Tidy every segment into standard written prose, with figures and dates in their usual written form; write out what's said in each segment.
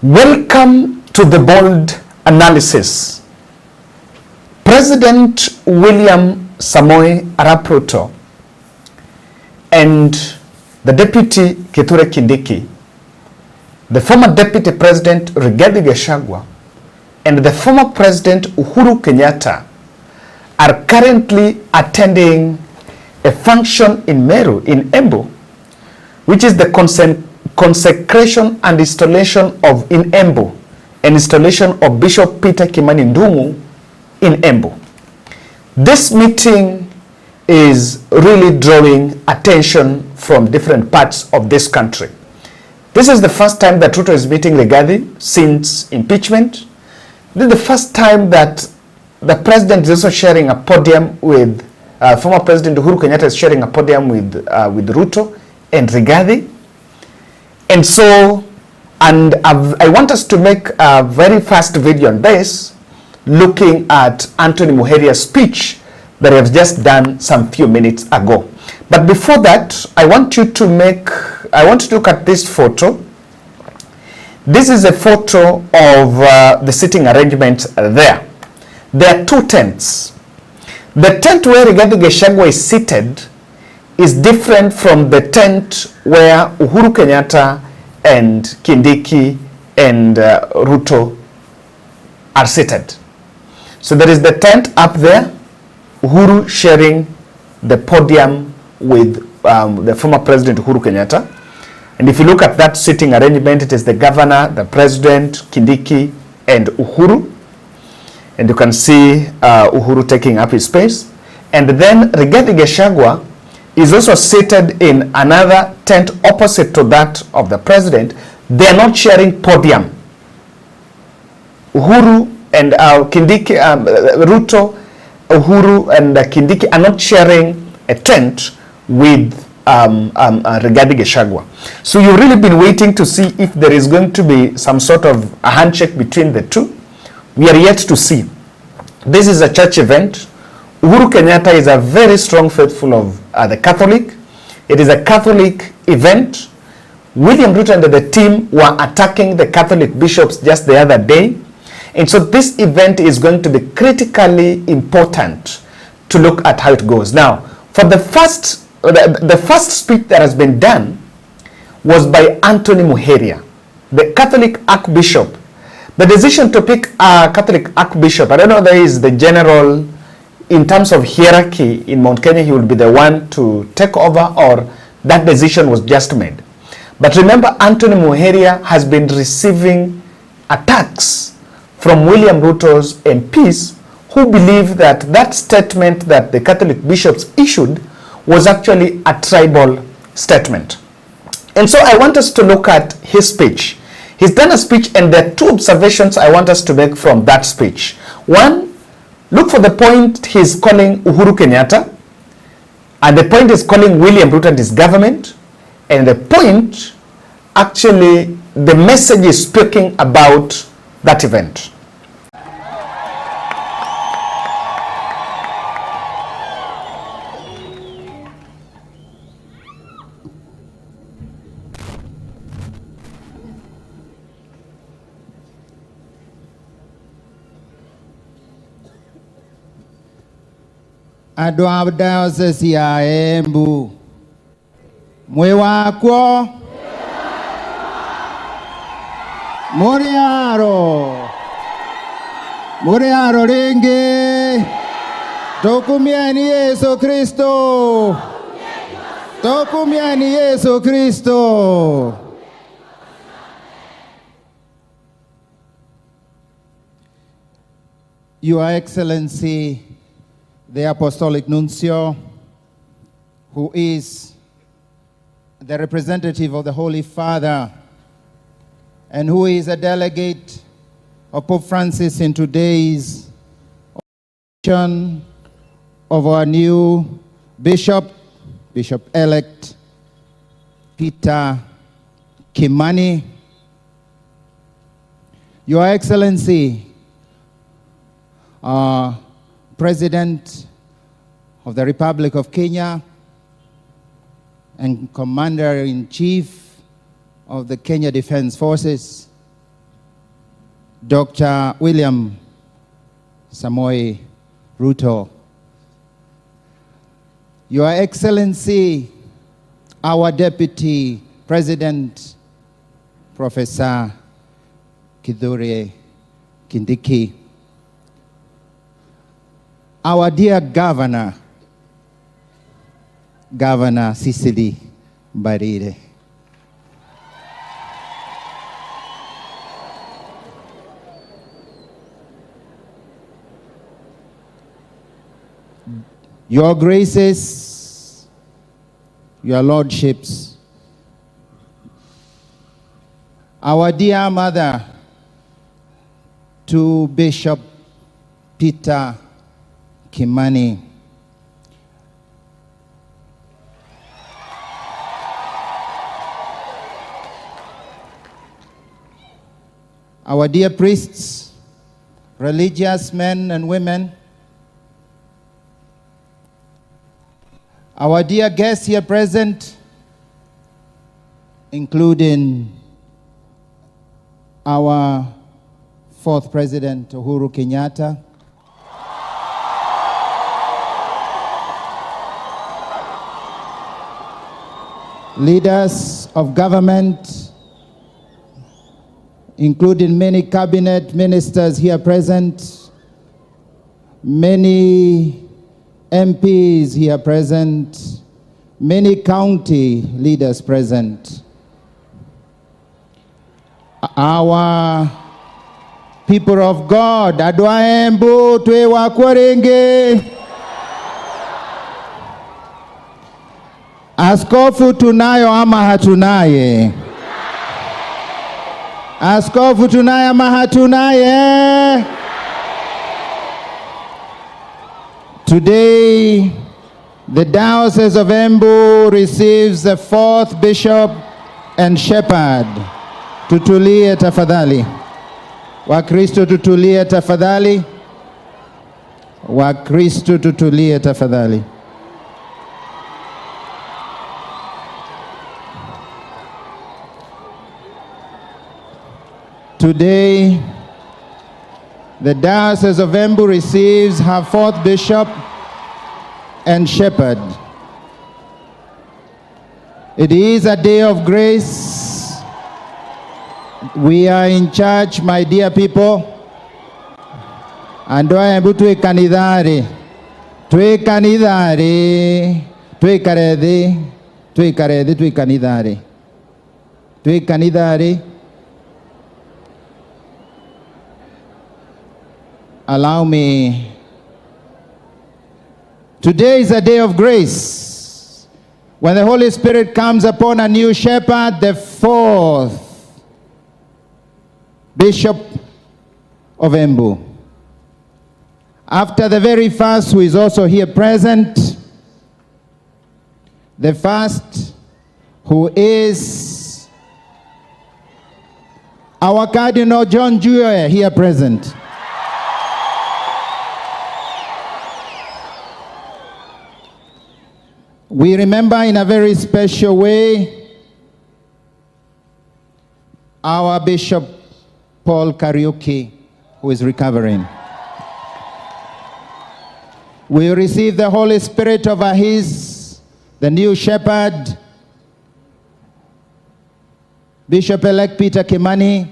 Welcome to the bold analysis. President William Samoei Arap Ruto and the Deputy Kithure Kindiki, the former Deputy President Rigathi Gachagua, and the former President Uhuru Kenyatta are currently attending a function in Meru, in Embu, which is the consecration and installation of in Embu, an installation of Bishop Peter Kimani Ndung'u in Embu. This meeting is really drawing attention from different parts of this country. This is the first time that Ruto is meeting Rigathi since impeachment. This is the first time that the president is also sharing a podium with former President Uhuru Kenyatta is sharing a podium with Ruto and Rigathi. And so, I want us to make a very fast video on this, looking at Anthony Muheria's speech that I have just done some few minutes ago. But before that, I want you to look at this photo. This is a photo of the sitting arrangement there. There are two tents. The tent where Rigathi Gachagua is seated is different from the tent where Uhuru Kenyatta and Kindiki and Ruto are seated. So there is the tent up there, Uhuru sharing the podium with the former President Uhuru Kenyatta. And if you look at that sitting arrangement, it is the governor, the president, Kindiki, and Uhuru. And you can see Uhuru taking up his space. And then Rigathi Gachagua is also seated in another tent opposite to that of the president. They are not sharing podium. Uhuru and Kindiki, Ruto, Uhuru and Kindiki are not sharing a tent with Rigathi Gachagua. So you've really been waiting to see if there is going to be some sort of a handshake between the two. We are yet to see. This is a church event. Uhuru Kenyatta is a very strong faithful of the Catholic. It is a Catholic event. William Ruto and the team were attacking the Catholic bishops just the other day. And so this event is going to be critically important to look at how it goes. Now, for the first speech that has been done was by Anthony Muheria, the Catholic Archbishop. The decision to pick a Catholic Archbishop, I don't know, there is the general, in terms of hierarchy in Mount Kenya, he will be the one to take over, or that decision was just made. But remember, Anthony Muheria has been receiving attacks from William Ruto's MPs who believe that that statement that the Catholic bishops issued was actually a tribal statement. And so I want us to look at his speech. He's done a speech, and there are two observations I want us to make from that speech. One, look for the point he's calling Uhuru Kenyatta, and the point is calling William Ruto and his government, and the point, actually, the message is speaking about that event. Andũ a diocese ya Embu, mwĩ wakwo mũrĩ aro rĩngĩ, tũkumieni Yesu Kristo, tũkumieni Yesu Kristo. Your Excellency, the Apostolic Nuncio, who is the representative of the Holy Father and who is a delegate of Pope Francis in today's occasion of our new Bishop-elect Peter Kimani. Your Excellency, President of the Republic of Kenya and Commander-in-Chief of the Kenya Defense Forces, Dr. William Samoei Ruto, Your Excellency, our Deputy President, Professor Kithure Kindiki, our dear Governor, Governor Cecily Mbarire, Your Graces, Your Lordships, our dear mother to Bishop Peter Kimani, our dear priests, religious men and women, our dear guests here present, including our fourth President, Uhuru Kenyatta, leaders of government, including many cabinet ministers here present, many MPs here present, many county leaders present, our people of God, Adwa Embu, Twewa Kwarenge, askofu tunayo ama hatunaye? Askofu tunaye ama hatunaye? Today, the Diocese of Embu receives the fourth bishop and shepherd. Tutulie tafadhali. Wakristo tutulie tafadhali. Wakristo tutulie tafadhali. Today, the Diocese of Embu receives her fourth bishop and shepherd. It is a day of grace. We are in church, my dear people. Andoa Embu tuikanidhari. Tuikanidhari. Tuikaredi. Tuikaredi tuikanidhari. Tuikanidhari. Allow me. Today is a day of grace. When the Holy Spirit comes upon a new shepherd, the fourth Bishop of Embu. After the very first, who is also here present, the first who is our Cardinal John Jr. here present. We remember in a very special way our Bishop Paul Kariuki, who is recovering. We receive the Holy Spirit over the new shepherd, Bishop-elect Peter Kimani,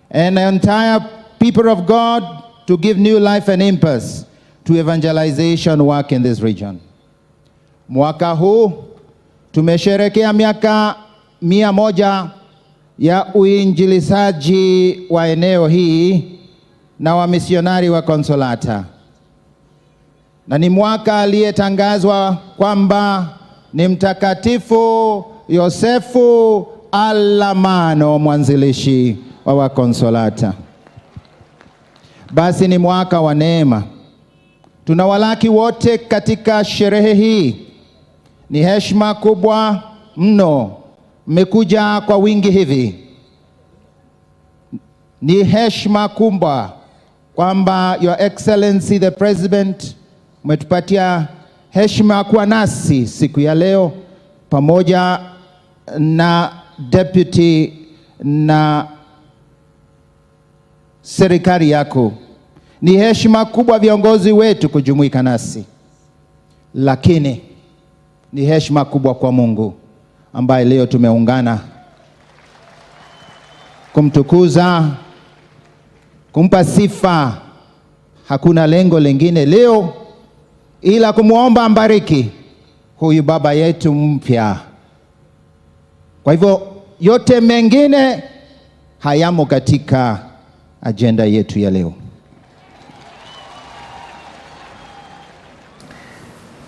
and the entire people of God to give new life and impulse to evangelization work in this region. Mwaka huu tumesherehekea miaka 100 ya uinjilishaji wa eneo hii na wamisionari wa Konsolata. Na ni mwaka aliyetangazwa kwamba ni Mtakatifu Yosefu Alamano, mwanzilishi wa Wakonsolata. Basi ni mwaka wa neema. Tunawalaki wote katika sherehe hii. Ni heshima kubwa mno mmekuja kwa wingi hivi. Ni heshima kubwa kwamba Your Excellency the President umetupatia heshima kuwa nasi siku ya leo pamoja na Deputy na serikali yako. Ni heshima kubwa viongozi wetu kujumuika nasi, lakini ni heshima kubwa kwa Mungu ambaye leo tumeungana kumtukuza, kumpa sifa. Hakuna lengo lingine leo ila kumwomba ambariki huyu baba yetu mpya. Kwa hivyo yote mengine hayamo katika agenda yetu ya leo.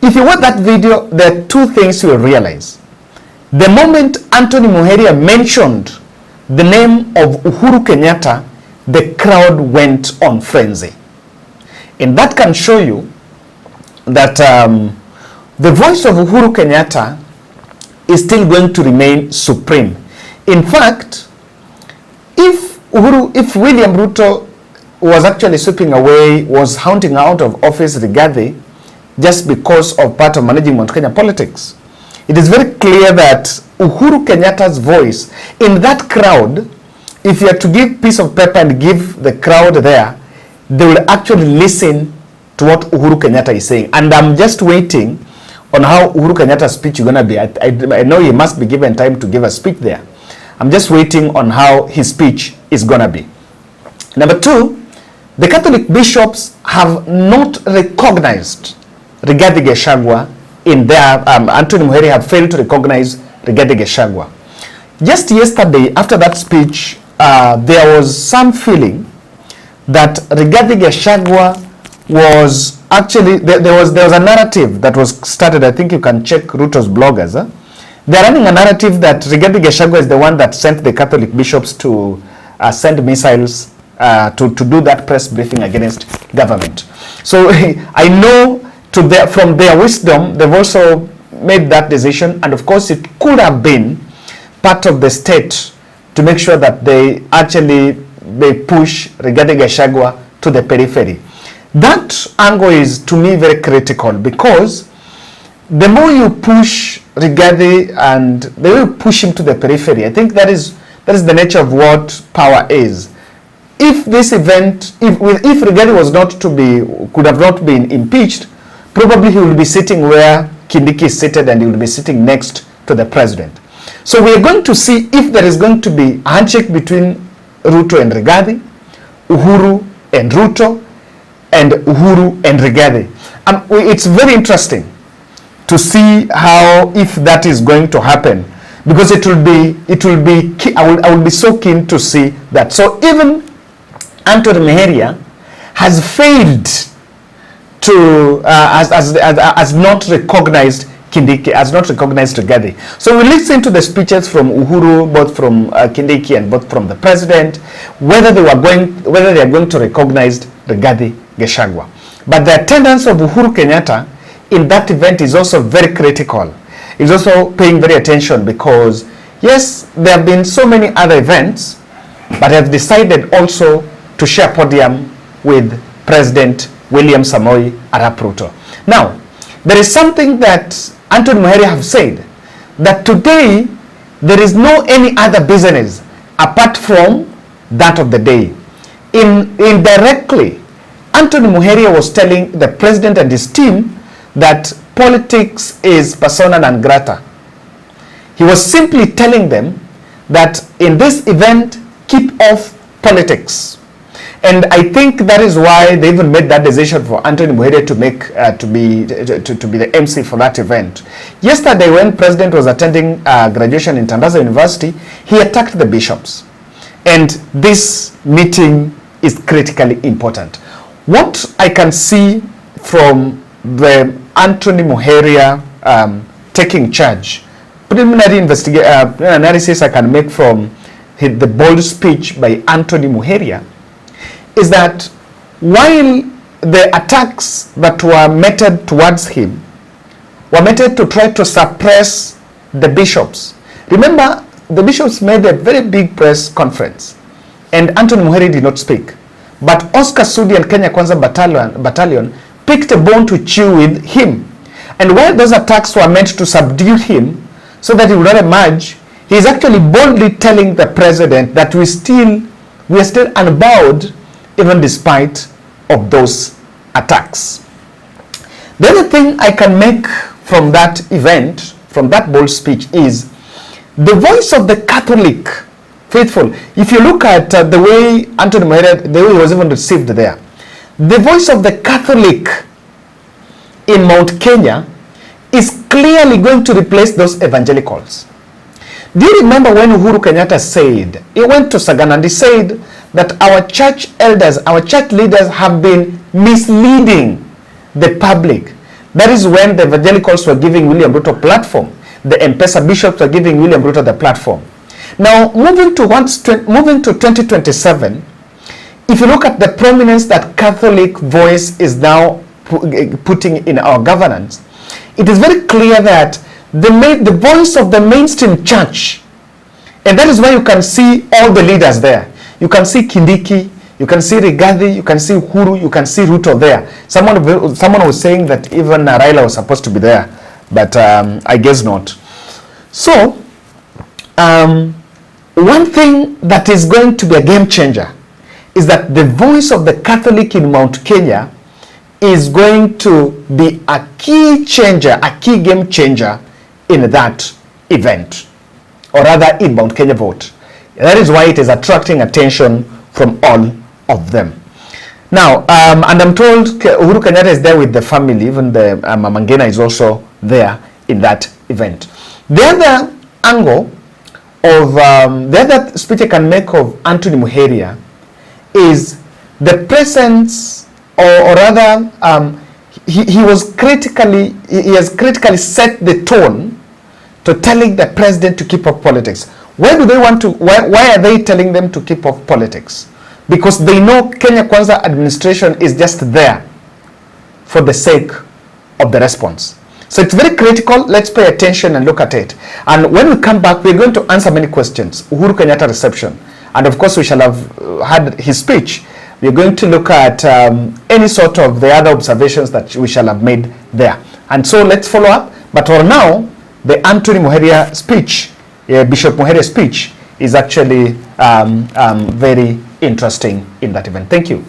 If you watch that video, there are two things you will realize. The moment Anthony Muheria mentioned the name of Uhuru Kenyatta, the crowd went on frenzy. And that can show you that the voice of Uhuru Kenyatta is still going to remain supreme. In fact, if William Ruto was actually sweeping away, was hounding out of office Rigathi just because of part of managing Mount Kenya politics, it is very clear that Uhuru Kenyatta's voice in that crowd, if you are to give piece of paper and give the crowd there, they will actually listen to what Uhuru Kenyatta is saying. And I'm just waiting on how Uhuru Kenyatta's speech is going to be. I know he must be given time to give a speech there. I'm just waiting on how his speech is going to be. Number two, the Catholic bishops have not recognized Rigathi Gachagua in their, Anthony Muheria have failed to recognize Rigathi Gachagua. Just yesterday, after that speech, there was some feeling that Rigathi Gachagua was actually, there was a narrative that was started. I think you can check Ruto's bloggers. They're running a narrative that Rigathi Gachagua is the one that sent the Catholic bishops to send missiles to do that press briefing against government. So I know from their wisdom, they've also made that decision. And of course, it could have been part of the state to make sure that they push Rigathi Gachagua to the periphery. That angle is, to me, very critical, because the more you push Rigathi and they will push him to the periphery, I think that is the nature of what power is. If this event, if Rigathi was not to be, could have not been impeached, probably he will be sitting where Kindiki is seated, and he will be sitting next to the president. So we are going to see if there is going to be a handshake between Ruto and Rigathi, Uhuru and Ruto, and Uhuru and Rigathi. It's very interesting to see how, if that is going to happen, because it will be I will be so keen to see that. So even Anthony Muheria has failed to has not recognized Kindiki, has not recognized Rigathi. So we listen to the speeches from Uhuru, both from Kindiki and both from the president, whether they are going to recognize Rigathi Gachagua. But the attendance of Uhuru Kenyatta in that event is also very critical. He's also paying very attention, because yes, there have been so many other events, but have decided also to share podium with President William Samoei Arap Ruto. Now, there is something that Anthony Muheria have said, that today there is no any other business apart from that of the day. Indirectly, Anthony Muheria was telling the president and his team that politics is persona non grata. He was simply telling them that in this event, keep off politics. And I think that is why they even made that decision for Anthony Muheria to be the MC for that event. Yesterday, when President was attending graduation in Tandaza University, he attacked the bishops. And this meeting is critically important. What I can see from the Anthony Muheria taking charge, preliminary analysis I can make from the bold speech by Anthony Muheria, is that while the attacks that were meted towards him were meted to try to suppress the bishops. Remember, the bishops made a very big press conference, and Anthony Muheria did not speak. But Oscar Sudi and Kenya Kwanza Battalion picked a bone to chew with him. And while those attacks were meant to subdue him so that he would not emerge, he is actually boldly telling the president that we are still unbowed even despite of those attacks. The other thing I can make from that event, from that bold speech, is the voice of the Catholic faithful. If you look at the way Anthony Muheria, the way he was even received there, the voice of the Catholic in Mount Kenya is clearly going to replace those evangelicals. Do you remember when Uhuru Kenyatta said, he went to Sagana and he said that our church elders, our church leaders have been misleading the public. That is when the evangelicals were giving William Ruto platform. The M-Pesa bishops were giving William Ruto the platform. Now, moving to 2027, if you look at the prominence that Catholic voice is now putting in our governance, it is very clear that the voice of the mainstream church, and that is why you can see all the leaders there. You can see Kindiki, you can see Rigathi, you can see Uhuru, you can see Ruto there. Someone was saying that even Raila was supposed to be there, but I guess not. So, one thing that is going to be a game changer is that the voice of the Catholic in Mount Kenya is going to be a key changer, a key game changer in that event, or rather in Mount Kenya vote. That is why it is attracting attention from all of them. Now, and I'm told Uhuru Kenyatta is there with the family, even the Mama Ngina is also there in that event. The other angle of, the other speech I can make of Anthony Muheria is the presence, or rather, he has critically set the tone to telling the president to keep up politics. Why do they want to, why are they telling them to keep up politics? Because they know Kenya Kwanza administration is just there for the sake of the response. So it's very critical. Let's pay attention and look at it. And when we come back, we're going to answer many questions. Uhuru Kenyatta reception. And of course, we shall have had his speech. We're going to look at any sort of the other observations that we shall have made there. And so let's follow up. But for now, the Anthony Muheria speech, Bishop Muheria speech, is actually very interesting in that event. Thank you.